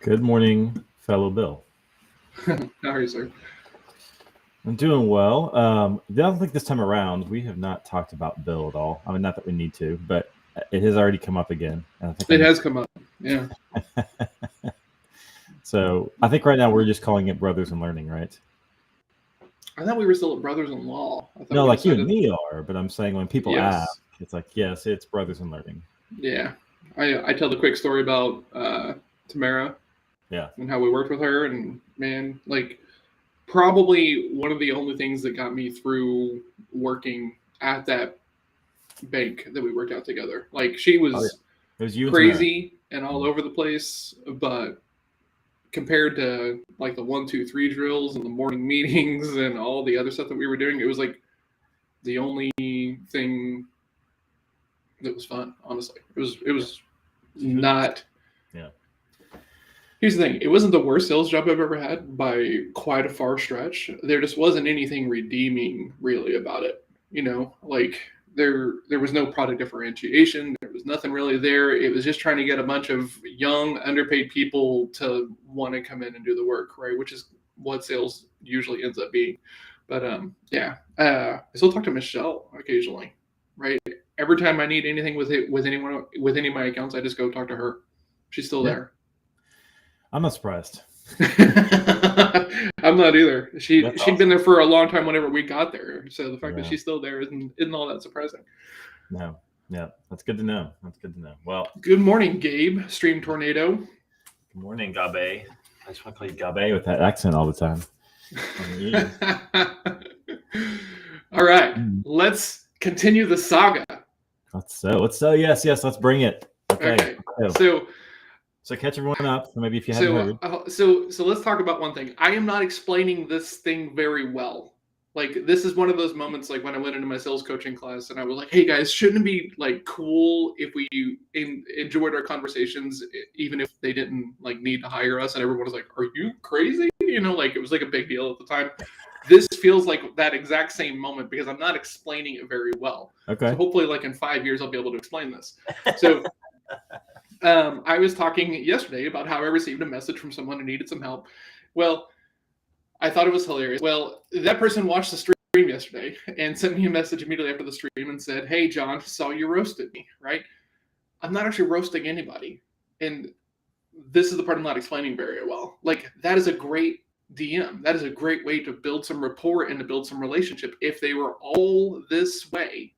Good morning, fellow Bill. How are you, sir? I'm doing well. I don't think this time around we have not talked about BiL at all. I mean, not that we need to, but it has already come up again. And I think It has come up. Yeah. So I think right now we're just calling it Brothers in Learning, right? I thought we were still at brothers-in-law. I thought No, we like you and decided. me are, but I'm saying when people ask, Yes. it's like, yes, it's Brothers in Learning. Yeah. I tell the quick story about Tamara Yeah. and how we worked with her, and man, like probably one of the only things that got me through working at that bank that we worked out together. Like she Oh, yeah. was It was you and Tamara. crazy and all over the place, but compared to like the 1, 2, 3 drills and the morning meetings and all the other stuff that we were doing, it was like the only thing that was fun. Honestly, it was not. Yeah. Here's the thing: it wasn't the worst sales job I've ever had by quite a far stretch. There just wasn't anything redeeming really about it. Like there was no product differentiation. There was nothing really there. It was just trying to get a bunch of young, underpaid people to want to come in and do the work, right? Which is what sales usually ends up being. But yeah, I still talk to Michelle occasionally, right? Every time I need anything with anyone with any of my accounts, I just go talk to her. She's still there. I'm not surprised. I'm not either. She'd awesome. been there for a long time whenever we got there. So the fact that she's still there isn't all that surprising. No. Yeah, that's good to know. Well, good morning, Gabe, Stream Tornado. Good morning, Gabe. I just want to call you Gabe with that accent all the time. All right, let's continue the saga. Let's yes, let's bring it. Okay. So catch everyone up. So maybe if you haven't heard. So let's talk about one thing. I am not explaining this thing very well. Like this is one of those moments, like when I went into my sales coaching class and I was like, "Hey guys, shouldn't it be like cool if we enjoyed our conversations, even if they didn't like need to hire us?" And everyone was like, "Are you crazy?" Like it was like a big deal at the time. This feels like that exact same moment because I'm not explaining it very well. Okay. So hopefully, like in 5 years, I'll be able to explain this. So. I was talking yesterday about how I received a message from someone who needed some help. Well, I thought it was hilarious. Well, that person watched the stream yesterday and sent me a message immediately after the stream and said, "Hey, John, saw you roasted me," right? I'm not actually roasting anybody. And this is the part I'm not explaining very well. Like, that is a great DM. That is a great way to build some rapport and to build some relationship. If they were all this way,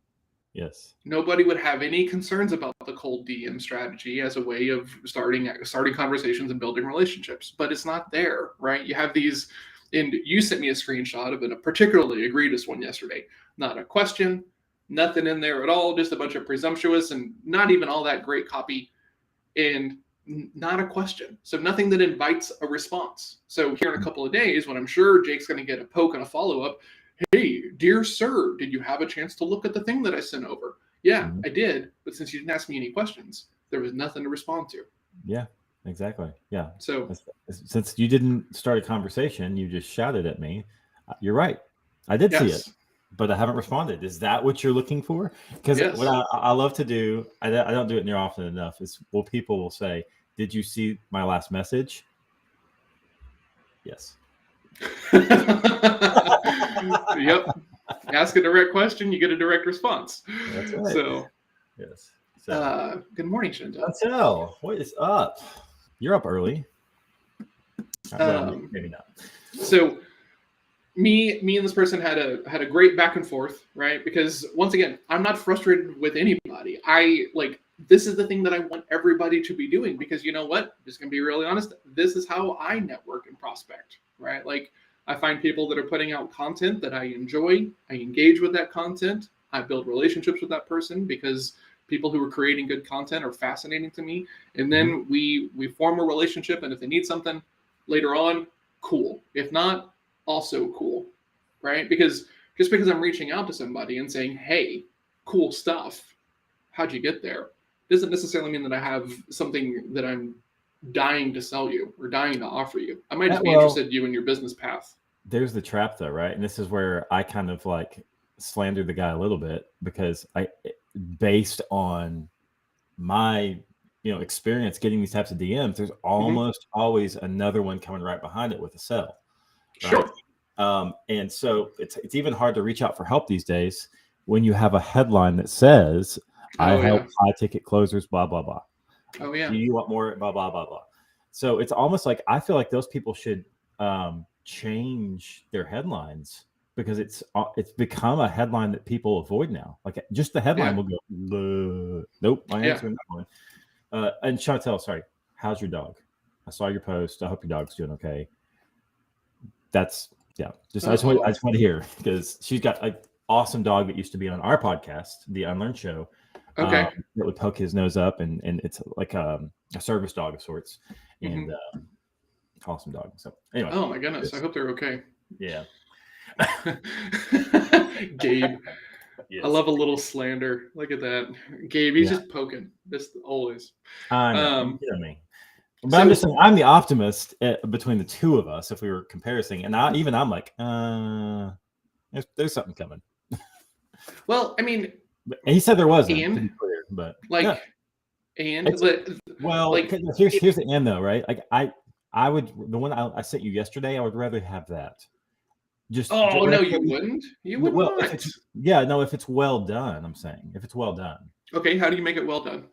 yes, nobody would have any concerns about the cold DM strategy as a way of starting conversations and building relationships. But it's not there, right? You have these, and you sent me a screenshot of a particularly egregious one yesterday. Not a question, nothing in there at all, just a bunch of presumptuous and not even all that great copy, and not a question. So nothing that invites a response. So here in a couple of days, when I'm sure Jake's going to get a poke and a follow-up, "Hey, dear sir, did you have a chance to look at the thing that I sent over?" Yeah, I did. But since you didn't ask me any questions, there was nothing to respond to. Yeah, exactly. Yeah. So since you didn't start a conversation, you just shouted at me. You're right. I did see it, but I haven't responded. Is that what you're looking for? Because what I love to do, I don't do it near often enough, is people will say, "Did you see my last message?" Yes. Yep. Ask a direct question, you get a direct response. That's right. So, yes. So, good morning, Shinto. Chantel, what is up? You're up early. Well, maybe not. So, me and this person had a great back and forth, right? Because once again, I'm not frustrated with anybody. This is the thing that I want everybody to be doing, because you know what? Just gonna be really honest. This is how I network and prospect, right? Like, I find people that are putting out content that I enjoy. I engage with that content. I build relationships with that person because people who are creating good content are fascinating to me. And then we form a relationship. And if they need something later on, cool. If not, also cool, right? Because just because I'm reaching out to somebody and saying, "Hey, cool stuff, how'd you get there?" doesn't necessarily mean that I have something that I'm dying to sell you or dying to offer you. I might just be interested in you in your business path. There's the trap though, right? And this is where I kind of like slander the guy a little bit, because based on my, experience getting these types of DMs, there's almost always another one coming right behind it with a sell. Right? Sure. And so it's even hard to reach out for help these days when you have a headline that says, I help high ticket closers, blah, blah, blah. Oh, yeah. Do you want more, blah, blah, blah, blah. So it's almost like I feel like those people should change their headlines, because it's become a headline that people avoid now. Like just the headline will go, nope, my answer not one. And Chantel, sorry, how's your dog? I saw your post. I hope your dog's doing okay. That's I just want to hear, because she's got an awesome dog that used to be on our podcast, The Unlearned Show. Okay. That would poke his nose up, and it's like a service dog of sorts, and awesome dog. So anyway. Oh my goodness, I hope they're okay. Yeah. Gabe. Yes. I love a little slander. Look at that. Gabe, he's just poking. Just always. I know. You know me. But I'm just saying, I'm the optimist between the two of us if we were comparing. And I'm like, there's something coming. Well, I mean. And he said there wasn't, to be clear. But like, here's the end though, right? Like I would, the one I sent you yesterday, I would rather have that. No, you wouldn't. You would not. If it's well done, I'm saying if it's well done. Okay, how do you make it well done?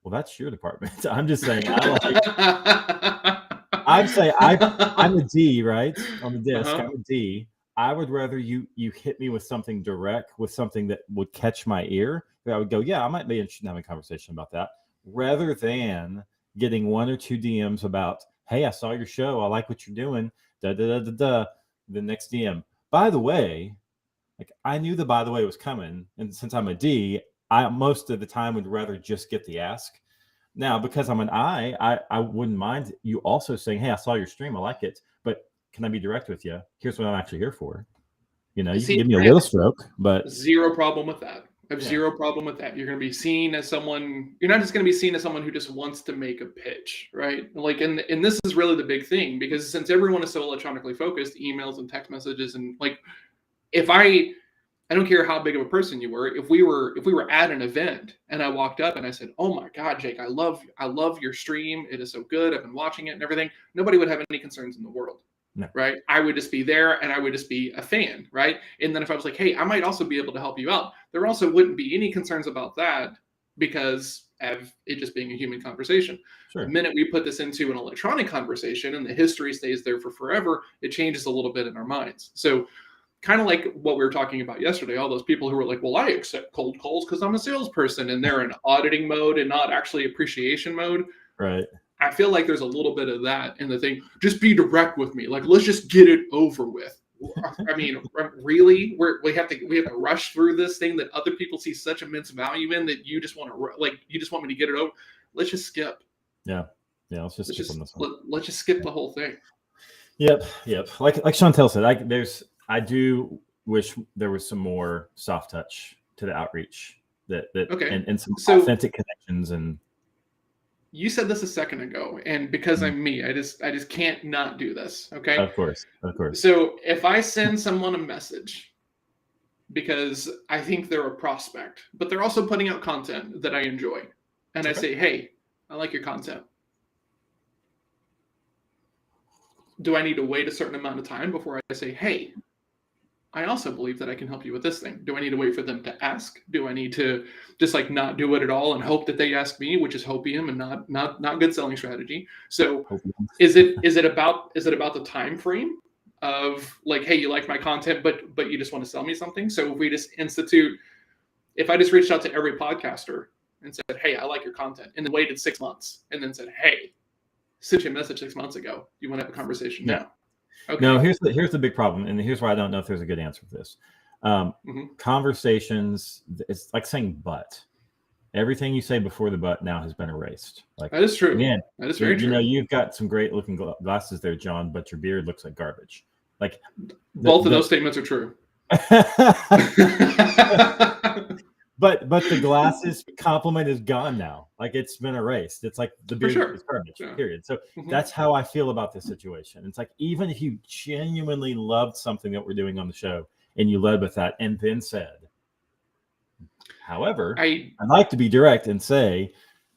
Well, that's your department. I'm just saying. I'd say I'm a D, right, on the disc. I'm a D. I would rather you hit me with something direct, with something that would catch my ear. I would go, I might be interested in having a conversation about that, rather than getting one or two DMs about, hey, I saw your show, I like what you're doing, da da da da da. The next DM, by the way, like I knew the by the way was coming, and since I'm a D, I most of the time would rather just get the ask. Now, because I'm an I wouldn't mind you also saying, hey, I saw your stream, I like it, but can I be direct with you? Here's what I'm actually here for. You can give me a little stroke, but zero problem with that. I have zero problem with that. You're going to be seen as someone, you're not just going to be seen as someone who just wants to make a pitch, right? Like, and this is really the big thing, because since everyone is so electronically focused, emails and text messages, and like, if I don't care how big of a person you were, if we were at an event and I walked up and I said, oh my God, Jake, I love your stream. It is so good. I've been watching it and everything. Nobody would have any concerns in the world. No. Right. I would just be there and I would just be a fan. Right. And then if I was like, hey, I might also be able to help you out, there also wouldn't be any concerns about that, because of it just being a human conversation. Sure. The minute we put this into an electronic conversation and the history stays there for forever, it changes a little bit in our minds. So kind of like what we were talking about yesterday, all those people who were like, well, I accept cold calls because I'm a salesperson, and they're in auditing mode and not actually appreciation mode. Right. I feel like there's a little bit of that in the thing. Just be direct with me. Like, let's just get it over with. I mean, really, we have to rush through this thing that other people see such immense value in, that you just want me to get it over. Let's just skip. Yeah. Let's just skip on this one. Let's just skip the whole thing. Yep. Like Chantel said, I do wish there was some more soft touch to the outreach and some authentic connections. And you said this a second ago, and because I'm me, I just can't not do this. Okay. Of course. So if I send someone a message because I think they're a prospect, but they're also putting out content that I enjoy, and I say, hey, I like your content. Do I need to wait a certain amount of time before I say, hey, I also believe that I can help you with this thing? Do I need to wait for them to ask? Do I need to just like not do it at all and hope that they ask me, which is hopium and not good selling strategy? So is it about the time frame of like, hey, you like my content, but you just want to sell me something? So if we just if I just reached out to every podcaster and said, hey, I like your content, and then waited 6 months and then said, hey, sent you a message 6 months ago, you want to have a conversation now? Okay. No, here's the big problem, and here's why I don't know if there's a good answer for this. Conversations, it's like saying but. Everything you say before the but now has been erased. Like, that is true. Again, that is very true. You've got some great looking glasses there, John, but your beard looks like garbage. Like both of those statements are true. But the glasses compliment is gone now. Like, it's been erased. It's like the beard is garbage, period. So that's how I feel about this situation. It's like, even if you genuinely loved something that we're doing on the show and you led with that and then said, however, I'd like to be direct and say,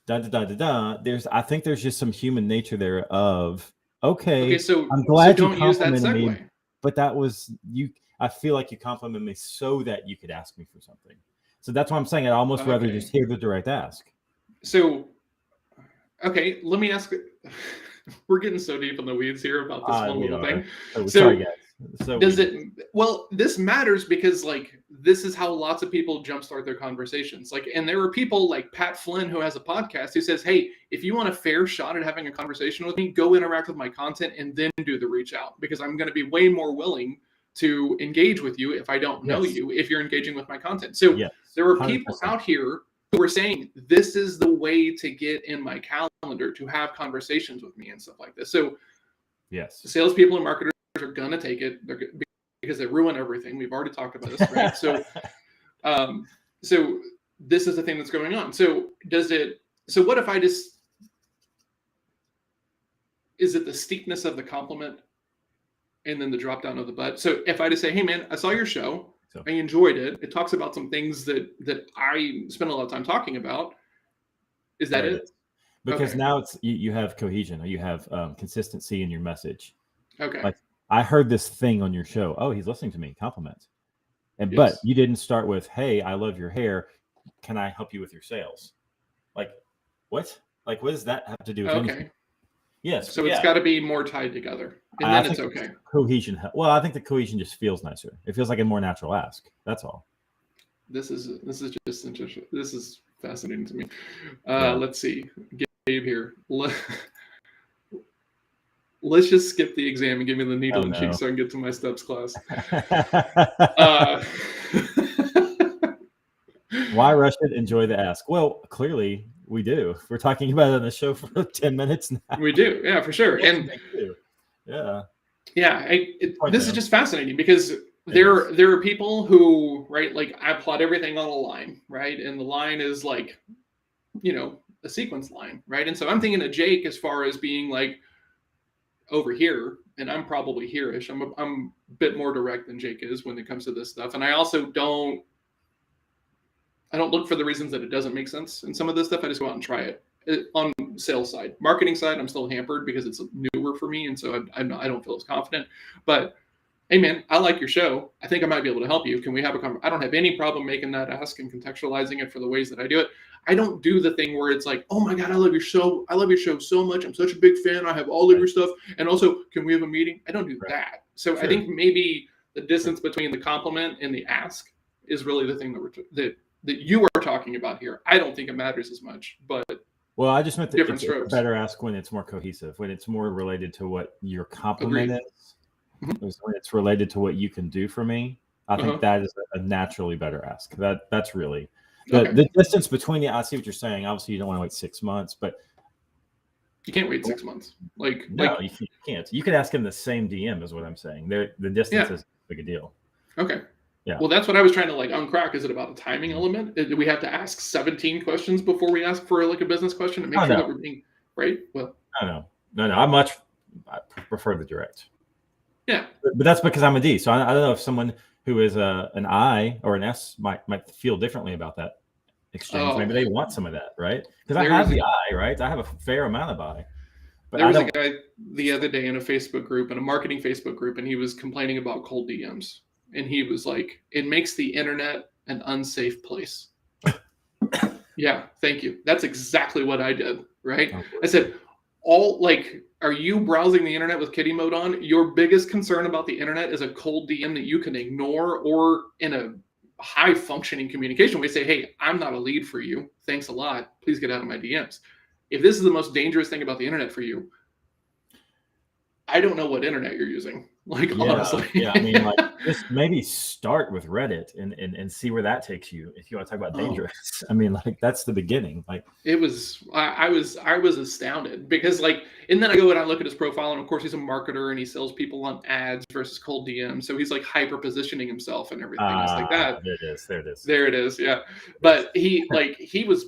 I think there's just some human nature there of, okay, so I'm glad you don't use that complimented me, segue. but that was you. I feel like you complimented me so that you could ask me for something. So that's why I'm saying I'd almost rather just hear the direct ask. So, okay, let me ask. We're getting so deep in the weeds here about this one little thing. So sorry, guys. So does it? Well, this matters because like this is how lots of people jumpstart their conversations. Like, and there are people like Pat Flynn who has a podcast who says, "Hey, if you want a fair shot at having a conversation with me, go interact with my content and then do the reach out because I'm going to be way more willing to engage with you if I don't know you, if you're engaging with my content." So there are people out here who are saying this is the way to get in my calendar to have conversations with me and stuff like this. So salespeople and marketers are gonna take it because they ruin everything. We've already talked about this, right? So, so this is the thing that's going on. So what if I just, is it the steepness of the compliment and then the drop down of the butt? So if I just say, hey man, I saw your show, I enjoyed it. It talks about some things that I spend a lot of time talking about. Is that it? Because now it's you have cohesion, or you have consistency in your message. Okay. Like, I heard this thing on your show. Oh, he's listening to me. Compliment. And but you didn't start with, hey, I love your hair. Can I help you with your sales? Like, what? Like, what does that have to do with anything? Yes. So it's got to be more tied together, and then it's okay. Cohesion. Well, I think the cohesion just feels nicer. It feels like a more natural ask. That's all. This is just interesting. This is fascinating to me. Let's see. Gabe here. Let's just skip the exam and give me the needle and cheek so I can get to my steps class. Why rush it? Enjoy the ask. Well, clearly we do. We're talking about it on the show for 10 minutes now. We do. Yeah, for sure. And this is just fascinating because there are people who, right, like I plot everything on a line, right? And the line is like, a sequence line, right? And so I'm thinking of Jake as far as being like over here, and I'm probably here-ish. I'm a bit more direct than Jake is when it comes to this stuff. And I also don't look for the reasons that it doesn't make sense. And some of this stuff, I just go out and try it. On sales side, marketing side, I'm still hampered because it's newer for me. And so I don't feel as confident, but hey man, I like your show. I think I might be able to help you. Can we have a conversation? I don't have any problem making that ask and contextualizing it for the ways that I do it. I don't do the thing where it's like, oh my God, I love your show. I love your show so much. I'm such a big fan. I have all of your stuff. And also, can we have a meeting? I don't do that. So I think maybe the distance between the compliment and the ask is really the thing that you are talking about here. I don't think it matters as much, but I just meant that it's a better ask when it's more cohesive, when it's more related to what your compliment is. When it's related to what you can do for me, I think that is a naturally better ask. That's really the distance between you. I see what you're saying. Obviously, you don't want to wait 6 months, but you can't wait 6 months. No, you can't. You can ask him the same DM, is what I'm saying. The distance is a big deal. Okay. Yeah. Well, that's what I was trying to uncrack. Is it about a timing element? Do we have to ask 17 questions before we ask for a business question to make sure that we're being right? Well, no. I prefer the direct. Yeah, but that's because I'm a D. So I don't know if someone who is an I or an S might feel differently about that exchange. Maybe they want some of that, right? Because I have the I, right? I have a fair amount of I. But there was a guy the other day in a Facebook group, in a marketing Facebook group, and he was complaining about cold DMs. And he was like, it makes the internet an unsafe place. Yeah, thank you. That's exactly what I did, right? I said, are you browsing the internet with kitty mode on? Your biggest concern about the internet is a cold DM that you can ignore, or in a high functioning communication, we say, hey, I'm not a lead for you. Thanks a lot. Please get out of my DMs. If this is the most dangerous thing about the internet for you, I don't know what internet you're using. Honestly. Yeah, I mean, just maybe start with Reddit and see where that takes you. If you want to talk about dangerous, I mean, that's the beginning. It was, I was astounded because and then I go and I look at his profile, and of course he's a marketer and he sells people on ads versus cold DM. So he's hyper positioning himself and everything. It's like that. There it is. Yeah. But he was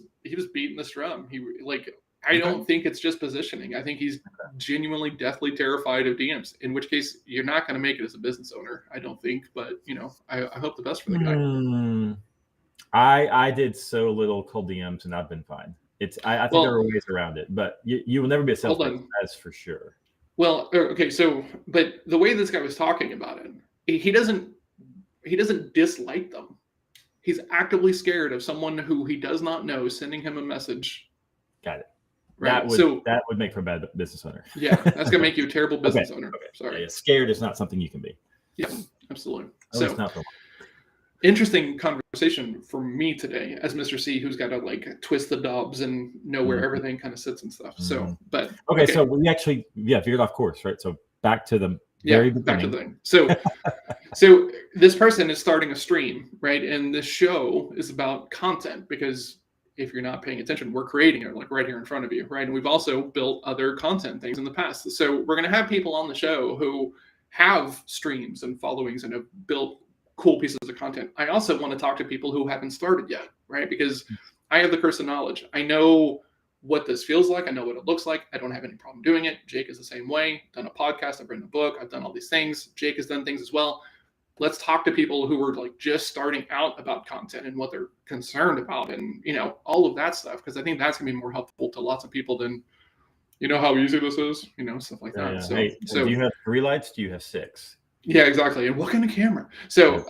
beating this drum. I don't think it's just positioning. I think he's genuinely deathly terrified of DMs, in which case you're not going to make it as a business owner, I don't think. But, I hope the best for the guy. I did so little cold DMs and I've been fine. I think there are ways around it, but you will never be a salesperson. That's for sure. Well, okay, so but the way this guy was talking about it, he doesn't dislike them. He's actively scared of someone who he does not know sending him a message. Got it. Right. That would make for a bad business owner. Yeah, that's gonna make you a terrible business owner. Okay. Sorry. Yeah, scared is not something you can be. Yeah, absolutely. So interesting conversation for me today as Mr. C, who's got to like twist the knobs and know where everything kind of sits and stuff. So, but okay, so we actually veered off course, right? So back to the very beginning. Back to the thing. So this person is starting a stream, right? And this show is about content because if you're not paying attention, we're creating it like right here in front of you, right? And we've also built other content things in the past. So we're going to have people on the show who have streams and followings and have built cool pieces of content. I also want to talk to people who haven't started yet, right? Because I have the curse of knowledge. I know what this feels like. I know what it looks like. I don't have any problem doing it. Jake is the same way. Done a podcast. I've written a book. I've done all these things. Jake has done things as well. Let's talk to people who are like just starting out about content and what they're concerned about and, all of that stuff. Because I think that's going to be more helpful to lots of people than, how easy this is, stuff like that. Yeah. So do you have 3 lights? Do you have 6? Yeah, exactly. And what kind of camera? So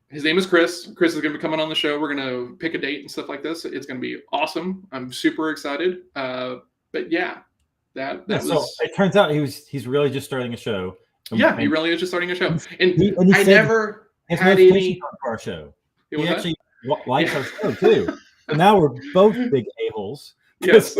his name is Chris. Chris is going to be coming on the show. We're going to pick a date and stuff like this. It's going to be awesome. I'm super excited. But yeah, that was. So it turns out he's really just starting a show. Yeah, he really is just starting a show. And I never had any for our show. He actually likes our show too. So now we're both big a-holes. Yes.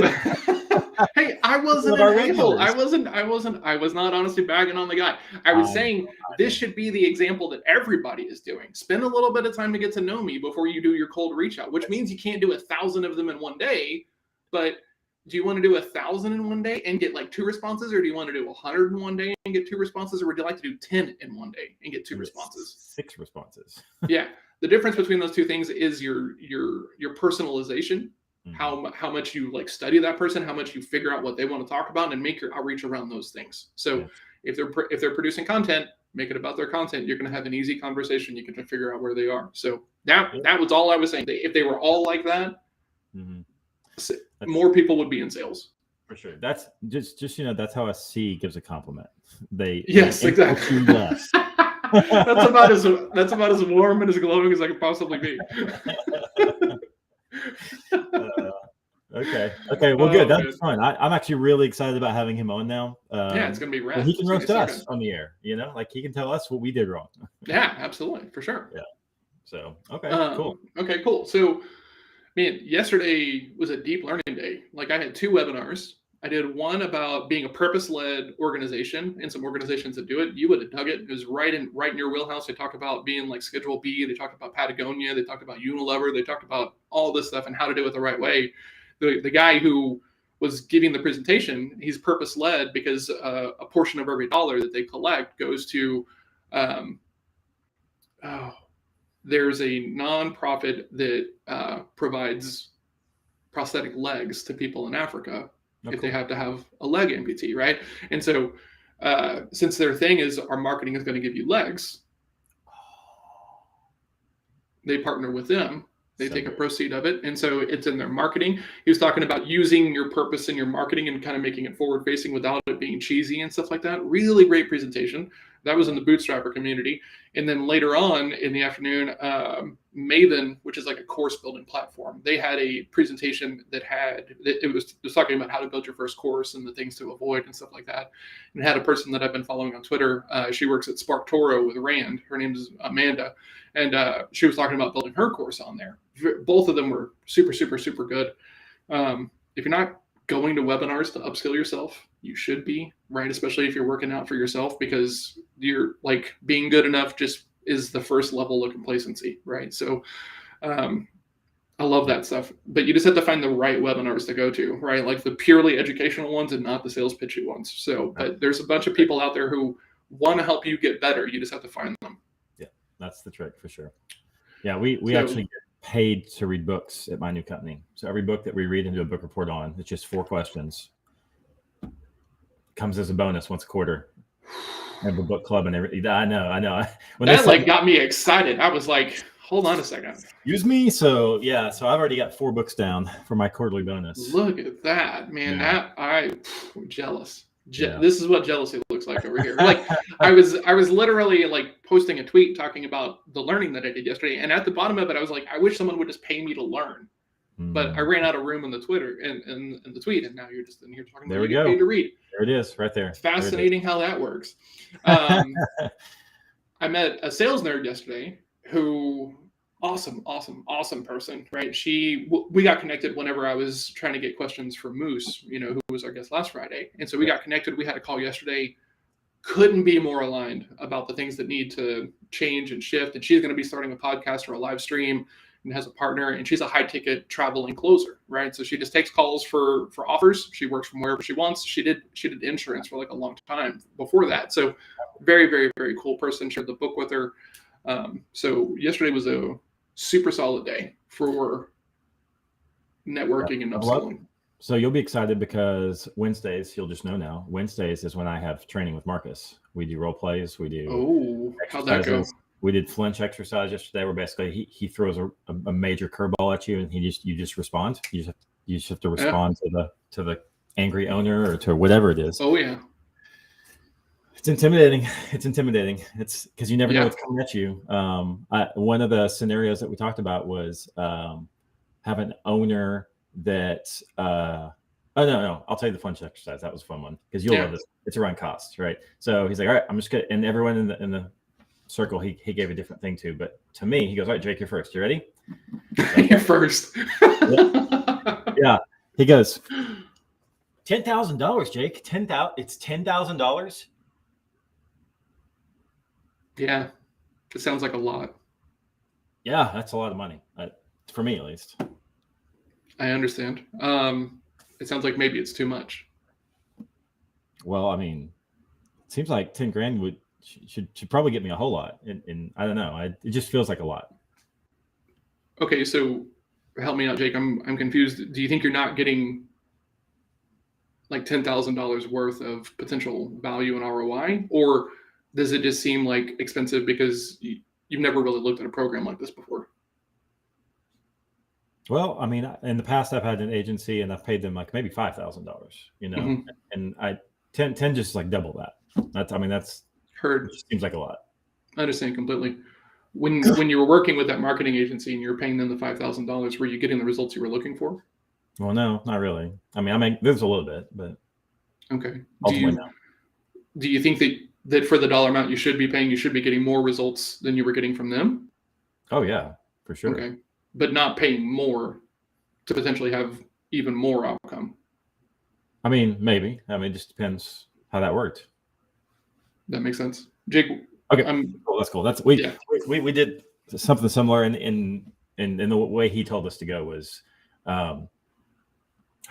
Hey, I wasn't an a-hole. I was not honestly bagging on the guy. I was saying this should be the example that everybody is doing. Spend a little bit of time to get to know me before you do your cold reach out, which means you can't do 1,000 of them in one day. But do you want to do 1,000 in one day and get like 2 responses, or do you want to do 100 in one day and get 2 responses, or would you like to do 10 in one day and get 2 responses? 6 responses. Yeah. The difference between those two things is your personalization. How much you like study that person, how much you figure out what they want to talk about, and make your outreach around those things. So if they're producing content, make it about their content. You're going to have an easy conversation. You can figure out where they are. So that was all I was saying. If they were all like that, more people would be in sales. For sure. That's just that's how a C gives a compliment. Exactly. Less. That's about as warm and as glowing as I could possibly be. Okay. Well, good. That's fun. I'm actually really excited about having him on now. It's gonna be rad. He can roast us on the air. Like he can tell us what we did wrong. Yeah, absolutely, for sure. Yeah. So cool. Okay, cool. So, man, yesterday was a deep learning day. Like I had 2 webinars. I did one about being a purpose-led organization and some organizations that do it. You would have dug it. It was right in your wheelhouse. They talked about being like Schedule B. They talked about Patagonia. They talked about Unilever. They talked about all this stuff and how to do it the right way. The guy who was giving the presentation, he's purpose-led because a portion of every dollar that they collect goes to, there's a nonprofit that provides prosthetic legs to people in Africa. If they have to have a leg amputee, right? And so since their thing is our marketing is going to give you legs, they partner with them. They take a proceed of it. And so it's in their marketing. He was talking about using your purpose in your marketing and kind of making it forward facing without it being cheesy and stuff like that. Really great presentation. That was in the Bootstrapper community. And then later on in the afternoon, Maven, which is like a course building platform, they had a presentation it was talking about how to build your first course and the things to avoid and stuff like that. And it had a person that I've been following on Twitter. She works at Spark Toro with Rand. Her name is Amanda. And she was talking about building her course on there. Both of them were super, super, super good. If you're not going to webinars to upskill yourself, you should be, right? Especially if you're working out for yourself, because you're like being good enough just is the first level of complacency, right? So I love that stuff, but you just have to find the right webinars to go to, right? Like the purely educational ones and not the sales pitchy ones. So, but there's a bunch of people out there who want to help you get better. You just have to find them. Yeah, that's the trick for sure. Yeah, we actually get paid to read books at my new company. So every book that we read and do a book report on, it's just 4 questions. Comes as a bonus once a quarter. I have a book club and everything. I know. When that got me excited. I was like, Hold on a second. Excuse me. So I've already got 4 books down for my quarterly bonus. Look at that, man. Yeah. I'm jealous. This is what jealousy looks like over here. Like I was literally like posting a tweet talking about the learning that I did yesterday, and at the bottom of it, I was like, I wish someone would just pay me to learn. But I ran out of room in the Twitter and the tweet, and now you're just in here talking about you get paid to read. There it is, right there. It's fascinating how that works. I met a sales nerd yesterday who awesome person, right? We got connected whenever I was trying to get questions for Moose, who was our guest last Friday. And so we got connected. We had a call yesterday. Couldn't be more aligned about the things that need to change and shift. And she's going to be starting a podcast or a live stream and has a partner, and she's a high ticket traveling closer, right? So she just takes calls for offers. She works from wherever she wants. She did insurance for like a long time before that. So very, very, very cool person. Shared the book with her. So yesterday was a super solid day for networking and upselling. So you'll be excited because Wednesdays, you'll just know now, Wednesdays is when I have training with Marcus. We do role plays. We do. Oh, how'd that go? We did flinch exercise yesterday where basically he throws a major curveball at you and you just respond. You just have to respond to the angry owner or to whatever it is. Oh yeah. It's intimidating. It's because you never know what's coming at you. One of the scenarios that we talked about was have an owner that no, I'll tell you the flinch exercise. That was a fun one because you'll love this. It's around cost, right? So he's like, all right, I'm just gonna, and everyone in the circle he gave a different thing to, but to me he goes, all right, Jake, you're first. You ready? You're first. Yeah. He goes, $10,000, Jake. It's $10,000. Yeah, it sounds like a lot. Yeah, that's a lot of money for me, at least. I understand. It sounds like maybe it's too much. Well, I mean, it seems like 10 grand should probably get me a whole lot. And I don't know. It just feels like a lot. Okay, so help me out, Jake. I'm confused. Do you think you're not getting like $10,000 worth of potential value and ROI, or does it just seem like expensive because you've never really looked at a program like this before? Well, I mean, in the past, I've had an agency and I've paid them like maybe $5,000, and I 10 just like double that. That's heard. Seems like a lot. I understand completely. When you were working with that marketing agency and you were paying them the $5,000, were you getting the results you were looking for? Well, no, not really. I mean, there's a little bit, but okay. Do you think that for the dollar amount you should be paying, you should be getting more results than you were getting from them? Oh yeah, for sure. Okay, but not paying more to potentially have even more outcome. I mean, maybe. I mean, it just depends how that worked. That makes sense, Jake. Okay, cool, that's cool. We did something similar, in the way he told us to go was, how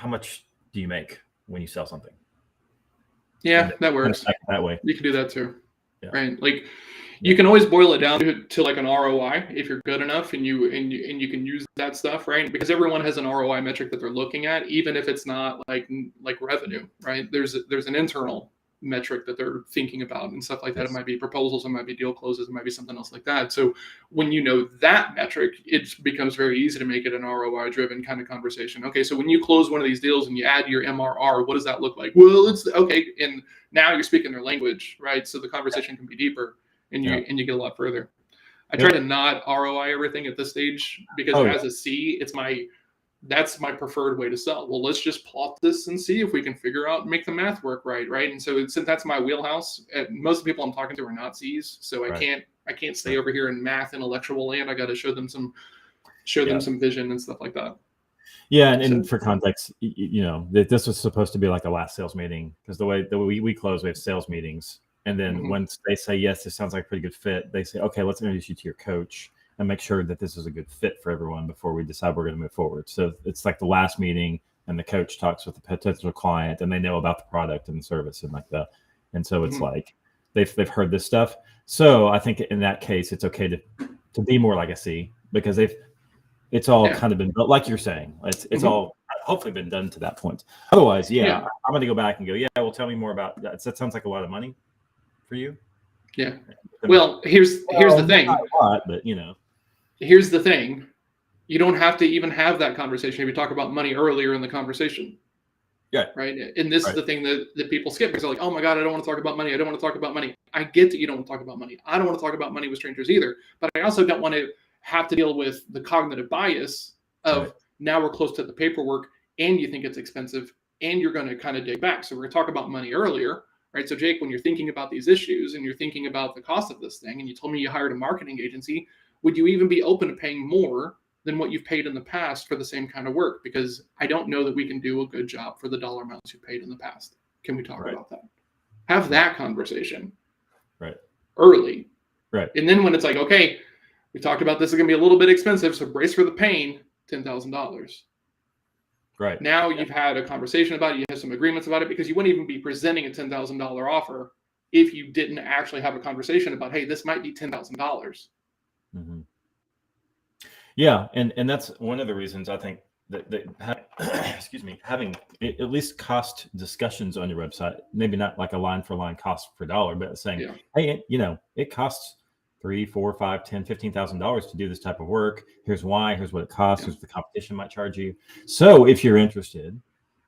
much do you make when you sell something? Yeah, that works. That way, you can do that too, right? Like, you can always boil it down to like an ROI if you're good enough, and you can use that stuff, right? Because everyone has an ROI metric that they're looking at, even if it's not like revenue, right? There's an internal metric that they're thinking about and stuff like that. It might be proposals, it might be deal closes, it might be something else like that. So when you know that metric, it becomes very easy to make it an ROI driven kind of conversation. Okay, so when you close one of these deals and you add your MRR, what does that look like? Well, it's okay, and now you're speaking their language, right? So the conversation can be deeper and you get a lot further. I try to not ROI everything at this stage because as a C, that's my preferred way to sell. Well, let's just plot this and see if we can figure out and make the math work right? And so since that's my wheelhouse, most of the people I'm talking to are not C's, so I can't stay over here in math intellectual land. I got to show them some vision and stuff like that. Yeah, and for context, this was supposed to be like a last sales meeting because the way we close, we have sales meetings, and then once they say yes, this sounds like a pretty good fit, they say, okay, let's introduce you to your coach and make sure that this is a good fit for everyone before we decide we're going to move forward. So it's like the last meeting, and the coach talks with the potential client, and they know about the product and the service and like that. And so it's like they've heard this stuff. So I think in that case, it's okay to be more like a C because it's all kind of been built, like you're saying. It's all hopefully been done to that point. Otherwise, I'm going to go back and go, well, tell me more about that. That sounds like a lot of money for you. Yeah. Well, here's the thing. Not a lot, but here's the thing. You don't have to even have that conversation if you talk about money earlier in the conversation. Yeah. Right. And this is the thing that people skip because they're like, oh my God, I don't want to talk about money. I don't want to talk about money. I get that you don't want to talk about money. I don't want to talk about money with strangers either. But I also don't want to have to deal with the cognitive bias of now we're close to the paperwork and you think it's expensive and you're going to kind of dig back. So we're going to talk about money earlier. Right. So Jake, when you're thinking about these issues and you're thinking about the cost of this thing and you told me you hired a marketing agency, would you even be open to paying more than what you've paid in the past for the same kind of work? Because I don't know that we can do a good job for the dollar amounts you paid in the past. Can we talk about that? Have that conversation early. Right. And then when it's like, okay, we talked about this is going to be a little bit expensive, so brace for the pain, $10,000. Right. Now you've had a conversation about it. You have some agreements about it because you wouldn't even be presenting a $10,000 offer if you didn't actually have a conversation about, hey, this might be $10,000. Mm-hmm. Yeah, and that's one of the reasons I think that excuse me, having at least cost discussions on your website, maybe not like a line for line cost per dollar, but saying, hey, it costs $3,000, $4,000, $5,000, $10,000 to do this type of work. Here's why. Here's what it costs. Here's what the competition might charge you. So if you're interested,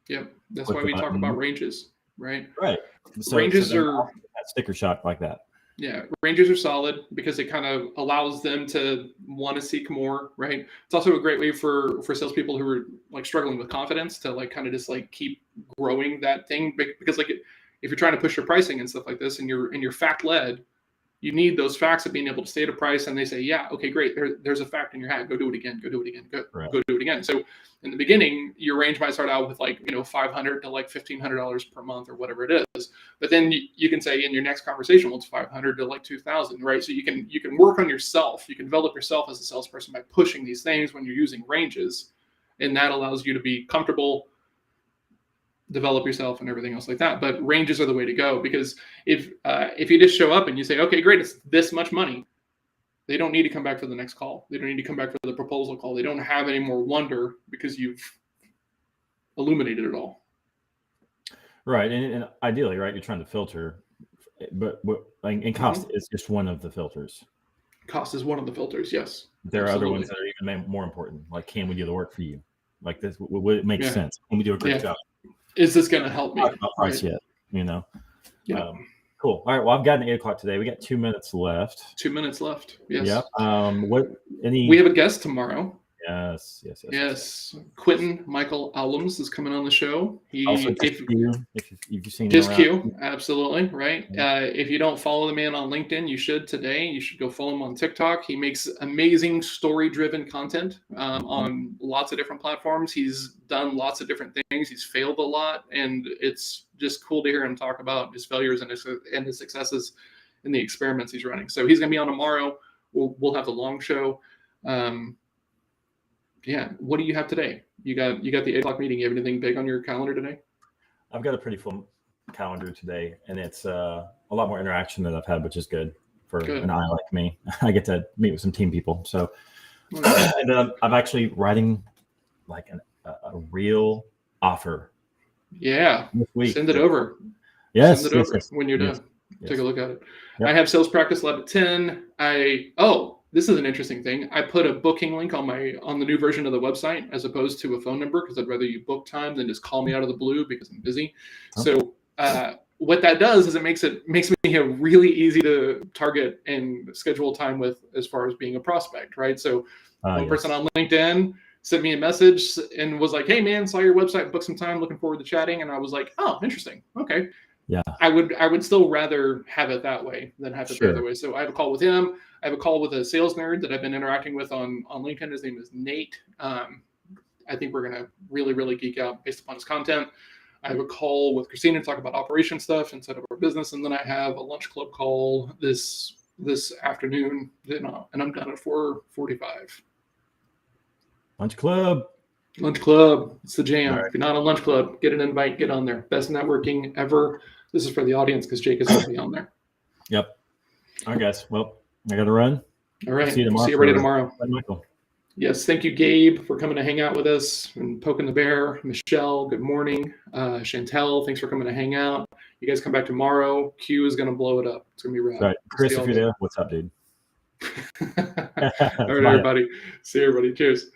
that's why we talk about ranges, right? Right. So, ranges are that sticker shock like that. Yeah, ranges are solid because it kind of allows them to want to seek more, right? It's also a great way for salespeople who are like struggling with confidence to like kind of just like keep growing that thing because like if you're trying to push your pricing and stuff like this and you're fact led, you need those facts of being able to state a price and they say, yeah, okay, great. There's a fact in your hat. Go do it again. Go do it again. Go do it again. So in the beginning, your range might start out with like, $500 to like $1,500 per month or whatever it is. But then you can say in your next conversation, well, it's $500 to like $2,000, right? So you can work on yourself. You can develop yourself as a salesperson by pushing these things when you're using ranges. And that allows you to be comfortable, develop yourself and everything else like that. But ranges are the way to go because if you just show up and you say, okay, great, it's this much money, they don't need to come back for the next call. They don't need to come back for the proposal call. They don't have any more wonder because you've illuminated it all. Right. And ideally, right, you're trying to filter, but and cost is just one of the filters. Cost is one of the filters, yes. There are other ones that are even more important, like can we do the work for you? Like this, would it make sense? Can we do a great job? Is this going to help me? Not about price yet, Yeah. Cool. All right. Well, I've got an 8 o'clock today. We got 2 minutes left. 2 minutes left. Yes. Yeah. We have a guest tomorrow. Yes. Quentin Michael Allums is coming on the show. If you've seen his Q, absolutely right. If you don't follow the man on LinkedIn, you should today. You should go follow him on TikTok. He makes amazing story-driven content on lots of different platforms. He's done lots of different things. He's failed a lot, and it's just cool to hear him talk about his failures and his successes in the experiments he's running. So he's going to be on tomorrow. We'll have the long show. What do you have today? You got the 8 o'clock meeting. You have anything big on your calendar today? I've got a pretty full calendar today, and it's a lot more interaction than I've had, which is good for an eye like me. I get to meet with some team people. So, and then I'm actually writing like a real offer. Yeah, this week. Send it over. Yes, send it over when you're done. Take a look at it. Yep. I have sales practice lab at 10. This is an interesting thing. I put a booking link on the new version of the website as opposed to a phone number because I'd rather you book time than just call me out of the blue because I'm busy. Okay. So what that does is it makes me really easy to target and schedule time with as far as being a prospect, right? So one person on LinkedIn sent me a message and was like, "Hey man, saw your website, booked some time, looking forward to chatting." And I was like, "Oh, interesting. Okay." Yeah. I would still rather have it that way than have it the other way. So I have a call with him. I have a call with a sales nerd that I've been interacting with on LinkedIn. His name is Nate. I think we're going to really, really geek out based upon his content. I have a call with Christina to talk about operation stuff inside of our business. And then I have a lunch club call this afternoon. And I'm done at 4:45. Lunch club. It's the jam. Right. If you're not on lunch club, get an invite, get on there. Best networking ever. This is for the audience because Jake is going to be on there. Yep. All right, guys. Well, I got to run. All right. See you tomorrow. See you ready tomorrow. Bye, Michael. Yes. Thank you, Gabe, for coming to hang out with us and poking the bear. Michelle, good morning. Chantel, thanks for coming to hang out. You guys come back tomorrow. Q is going to blow it up. It's going to be rad. Right. Chris, if you're there, what's up, dude? All right, everybody. See you, everybody. Cheers.